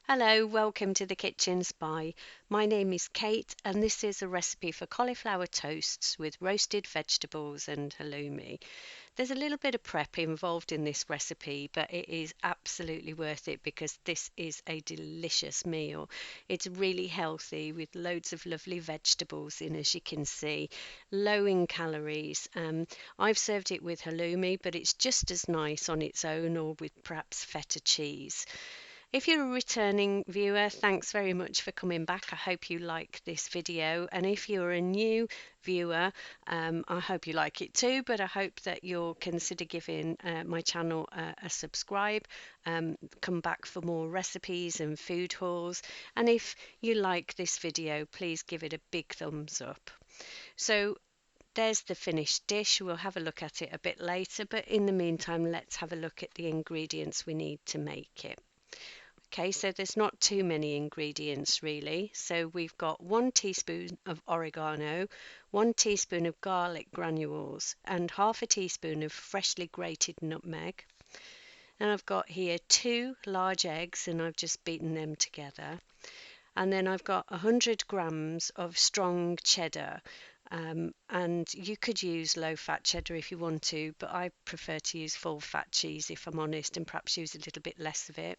Hello, welcome to the Kitchen Spy. My name is Kate, and this is a recipe for cauliflower toasts with roasted vegetables and halloumi. There's a little bit of prep involved in this recipe, but it is absolutely worth it because this is a delicious meal. It's really healthy with loads of lovely vegetables in, as you can see, low in calories. I've served it with halloumi, but it's just as nice on its own or with perhaps feta cheese. If you're a returning viewer, thanks very much for coming back. I hope you like this video. And if you're a new viewer, I hope you like it too. But I hope that you'll consider giving my channel a subscribe. Come back for more recipes and food hauls. And if you like this video, please give it a big thumbs up. So there's the finished dish. We'll have a look at it a bit later. But in the meantime, let's have a look at the ingredients we need to make it. Okay, so there's not too many ingredients really. So we've got 1 teaspoon of oregano, 1 teaspoon of garlic granules, and half a teaspoon of freshly grated nutmeg. And I've got here 2 large eggs, and I've just beaten them together. And then I've got 100 grams of strong cheddar. And you could use low fat cheddar if you want to, but I prefer to use full fat cheese if I'm honest, and perhaps use a little bit less of it.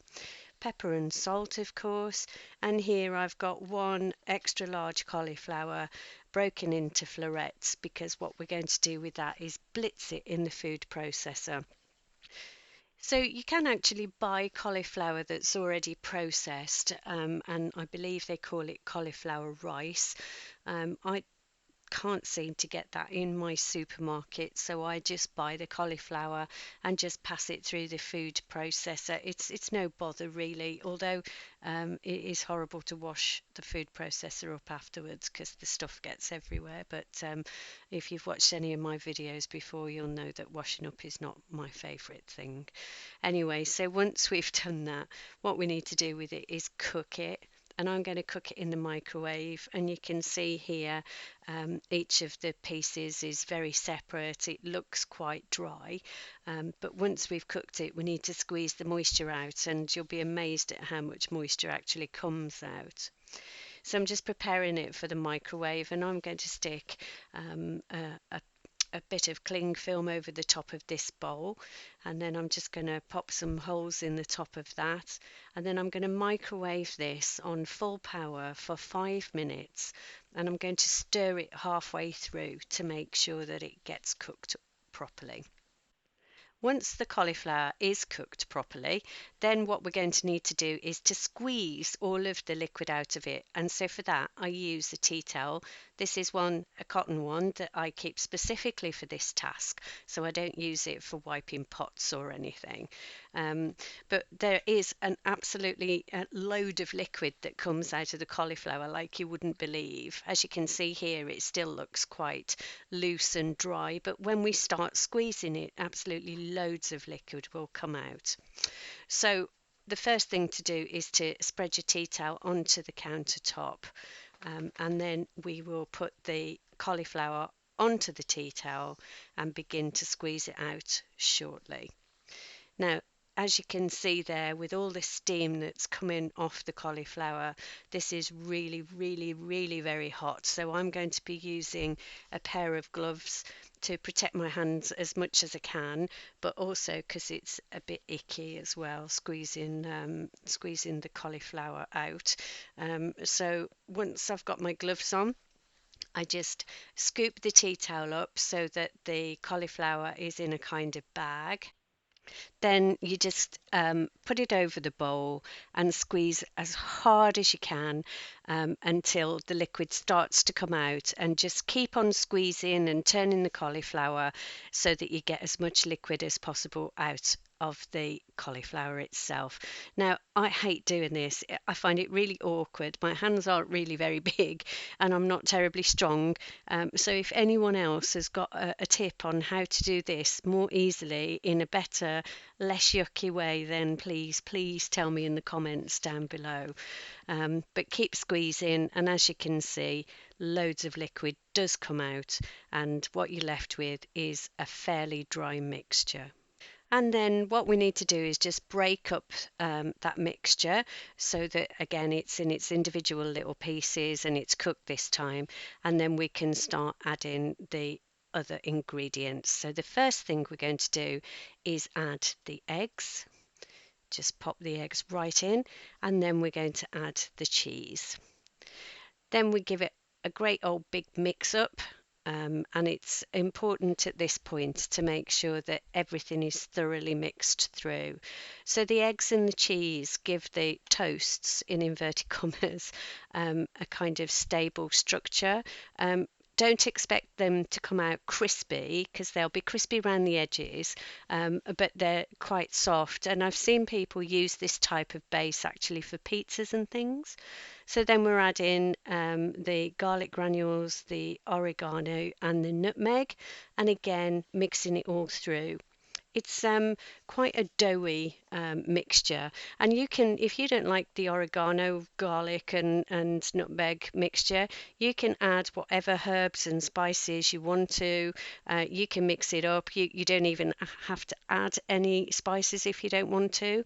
Pepper and salt, of course. And here I've got 1 extra large cauliflower broken into florets, because what we're going to do with that is blitz it in the food processor. So you can actually buy cauliflower that's already processed, and I believe they call it cauliflower rice. I can't seem to get that in my supermarket, so I just buy the cauliflower and just pass it through the food processor. It's no bother really, although it is horrible to wash the food processor up afterwards because the stuff gets everywhere. But if you've watched any of my videos before, you'll know that washing up is not my favourite thing. Anyway, so once we've done that, what we need to do with it is cook it. And I'm going to cook it in the microwave, and you can see here each of the pieces is very separate. It looks quite dry, but once we've cooked it, we need to squeeze the moisture out, and you'll be amazed at how much moisture actually comes out. So I'm just preparing it for the microwave, and I'm going to stick a bit of cling film over the top of this bowl, and then I'm just going to pop some holes in the top of that, and then I'm going to microwave this on full power for 5 minutes, and I'm going to stir it halfway through to make sure that it gets cooked properly. Once the cauliflower is cooked properly, then what we're going to need to do is to squeeze all of the liquid out of it. And so for that, I use a tea towel. This is a cotton one that I keep specifically for this task, so I don't use it for wiping pots or anything. But there is an absolutely load of liquid that comes out of the cauliflower like you wouldn't believe. As you can see here, it still looks quite loose and dry, but when we start squeezing it, absolutely loads of liquid will come out. So the first thing to do is to spread your tea towel onto the countertop, and then we will put the cauliflower onto the tea towel and begin to squeeze it out shortly. Now, as you can see there, with all the steam that's coming off the cauliflower, this is really, really, really very hot. So I'm going to be using a pair of gloves to protect my hands as much as I can, but also because it's a bit icky as well, squeezing the cauliflower out. So once I've got my gloves on, I just scoop the tea towel up so that the cauliflower is in a kind of bag. Then you just put it over the bowl and squeeze as hard as you can until the liquid starts to come out, and just keep on squeezing and turning the cauliflower so that you get as much liquid as possible out of the cauliflower itself. Now, I hate doing this. I find it really awkward. My hands aren't really very big and I'm not terribly strong. So if anyone else has got a tip on how to do this more easily in a better, less yucky way, then please tell me in the comments down below. But keep squeezing, and as you can see, loads of liquid does come out, and what you're left with is a fairly dry mixture. And then what we need to do is just break up that mixture so that again it's in its individual little pieces and it's cooked this time. And then we can start adding the other ingredients. So the first thing we're going to do is add the eggs. Just pop the eggs right in, and then we're going to add the cheese. Then we give it a great old big mix up. And it's important at this point to make sure that everything is thoroughly mixed through. So the eggs and the cheese give the toasts, in inverted commas, a kind of stable structure. Don't expect them to come out crispy because they'll be crispy around the edges, but they're quite soft. And I've seen people use this type of base actually for pizzas and things. So then we're adding the garlic granules, the oregano, and the nutmeg, and again mixing it all through. It's quite a doughy mixture, and you can, if you don't like the oregano, garlic, and nutmeg mixture, you can add whatever herbs and spices you want to. You can mix it up. You don't even have to add any spices if you don't want to.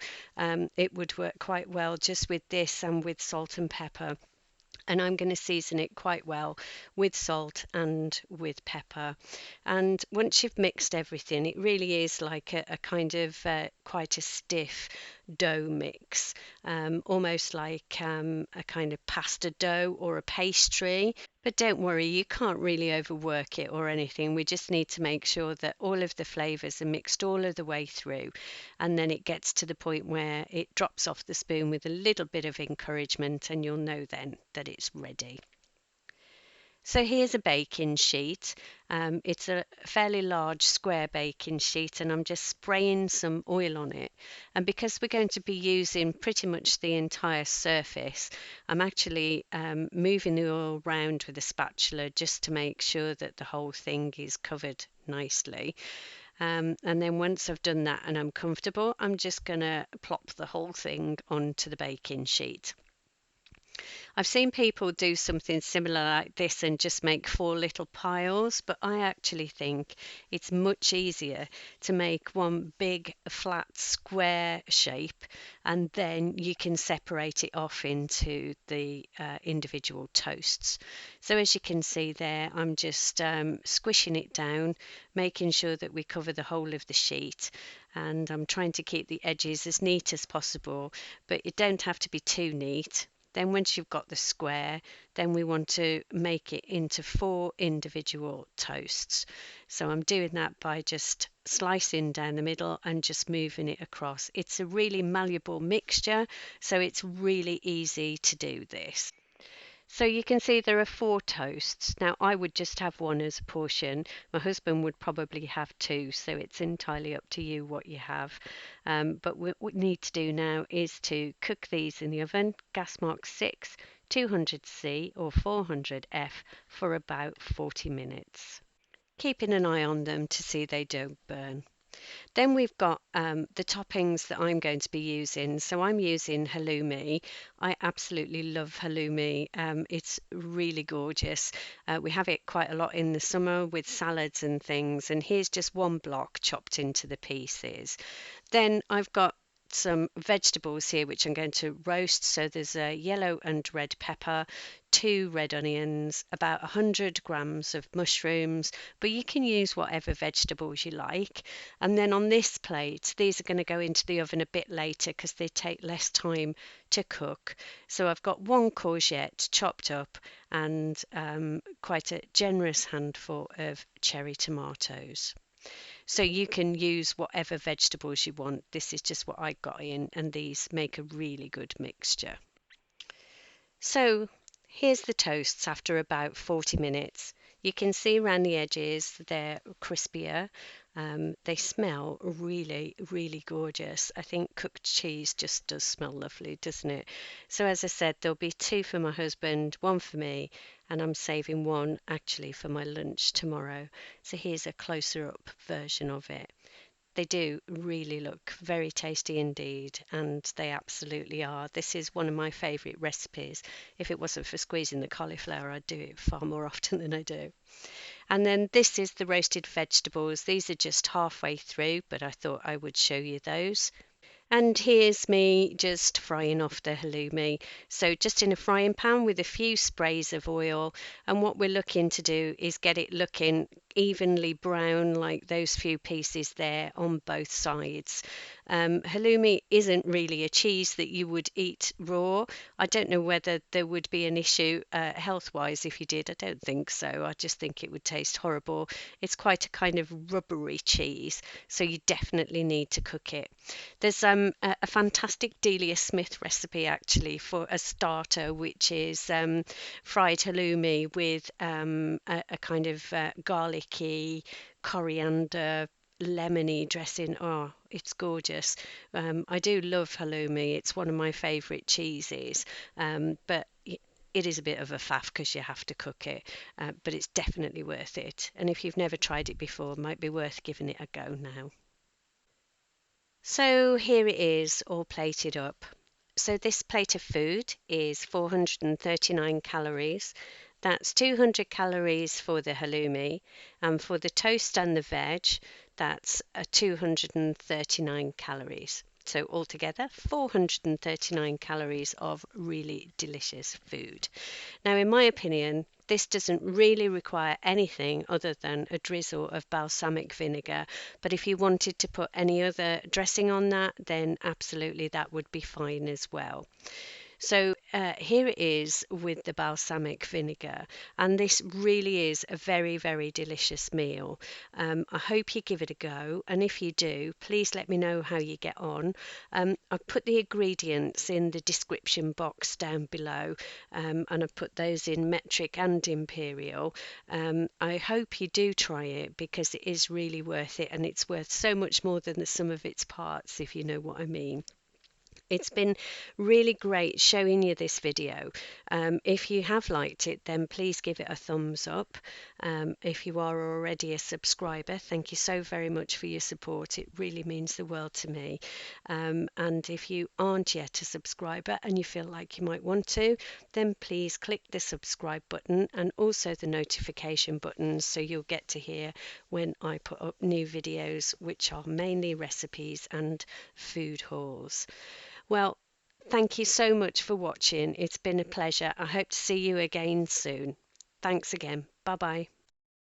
It would work quite well just with this and with salt and pepper. And I'm going to season it quite well with salt and with pepper. And once you've mixed everything, it really is like a kind of quite a stiff dough mix, almost like a kind of pasta dough or a pastry. But don't worry, you can't really overwork it or anything. We just need to make sure that all of the flavours are mixed all of the way through. And then it gets to the point where it drops off the spoon with a little bit of encouragement, and you'll know then that it's ready. So here's a baking sheet. It's a fairly large square baking sheet, and I'm just spraying some oil on it. And because we're going to be using pretty much the entire surface, I'm actually moving the oil around with a spatula just to make sure that the whole thing is covered nicely. And then once I've done that and I'm comfortable, I'm just going to plop the whole thing onto the baking sheet. I've seen people do something similar like this and just make four little piles, but I actually think it's much easier to make one big flat square shape, and then you can separate it off into the individual toasts. So as you can see there, I'm just squishing it down, making sure that we cover the whole of the sheet, and I'm trying to keep the edges as neat as possible, but you don't have to be too neat. Then once you've got the square, then we want to make it into four individual toasts. So I'm doing that by just slicing down the middle and just moving it across. It's a really malleable mixture, so it's really easy to do this. So you can see there are four toasts. Now I would just have one as a portion. My husband would probably have two, so it's entirely up to you what you have. But what we need to do now is to cook these in the oven, gas mark 6, 200C or 400F for about 40 minutes. Keeping an eye on them to see they don't burn. Then we've got the toppings that I'm going to be using. So I'm using halloumi. I absolutely love halloumi. It's really gorgeous. We have it quite a lot in the summer with salads and things. And here's just one block chopped into the pieces. Then I've got some vegetables here which I'm going to roast. So there's a yellow and red pepper, two red onions, about 100 grams of mushrooms, but you can use whatever vegetables you like. And then on this plate, these are going to go into the oven a bit later because they take less time to cook. So I've got one courgette chopped up and quite a generous handful of cherry tomatoes. So you can use whatever vegetables you want. This is just what I got in, and these make a really good mixture. So here's the toasts after about 40 minutes. You can see around the edges they're crispier. They smell really, really gorgeous. I think cooked cheese just does smell lovely, doesn't it? So as I said, there'll be two for my husband, one for me, and I'm saving one actually for my lunch tomorrow. So here's a closer up version of it. They do really look very tasty indeed, and they absolutely are. This is one of my favourite recipes. If it wasn't for squeezing the cauliflower, I'd do it far more often than I do. And then this is the roasted vegetables. These are just halfway through, but I thought I would show you those. And here's me just frying off the halloumi. So just in a frying pan with a few sprays of oil. And what we're looking to do is get it looking evenly brown like those few pieces there on both sides. Halloumi isn't really a cheese that you would eat raw. I don't know whether there would be an issue health-wise if you did. I don't think so. I just think it would taste horrible. It's quite a kind of rubbery cheese, so you definitely need to cook it. There's a fantastic Delia Smith recipe actually for a starter, which is fried halloumi with a kind of garlicky, coriander, lemony dressing. Oh, it's gorgeous. I do love halloumi. It's one of my favourite cheeses, but it is a bit of a faff because you have to cook it, but it's definitely worth it. And if you've never tried it before, it might be worth giving it a go now. So here it is, all plated up. So this plate of food is 439 calories. That's 200 calories for the halloumi, and for the toast and the veg, that's 239 calories. So altogether, 439 calories of really delicious food. Now, in my opinion, this doesn't really require anything other than a drizzle of balsamic vinegar. But if you wanted to put any other dressing on that, then absolutely that would be fine as well. So here it is with the balsamic vinegar, and this really is a very, very delicious meal. I hope you give it a go, and if you do, please let me know how you get on. I've put the ingredients in the description box down below, and I've put those in metric and imperial. I hope you do try it because it is really worth it, and it's worth so much more than the sum of its parts, if you know what I mean. It's been really great showing you this video. If you have liked it, then please give it a thumbs up. If you are already a subscriber, thank you so very much for your support. It really means the world to me. And if you aren't yet a subscriber and you feel like you might want to, then please click the subscribe button and also the notification button so you'll get to hear when I put up new videos, which are mainly recipes and food hauls. Well, thank you so much for watching. It's been a pleasure. I hope to see you again soon. Thanks again. Bye bye.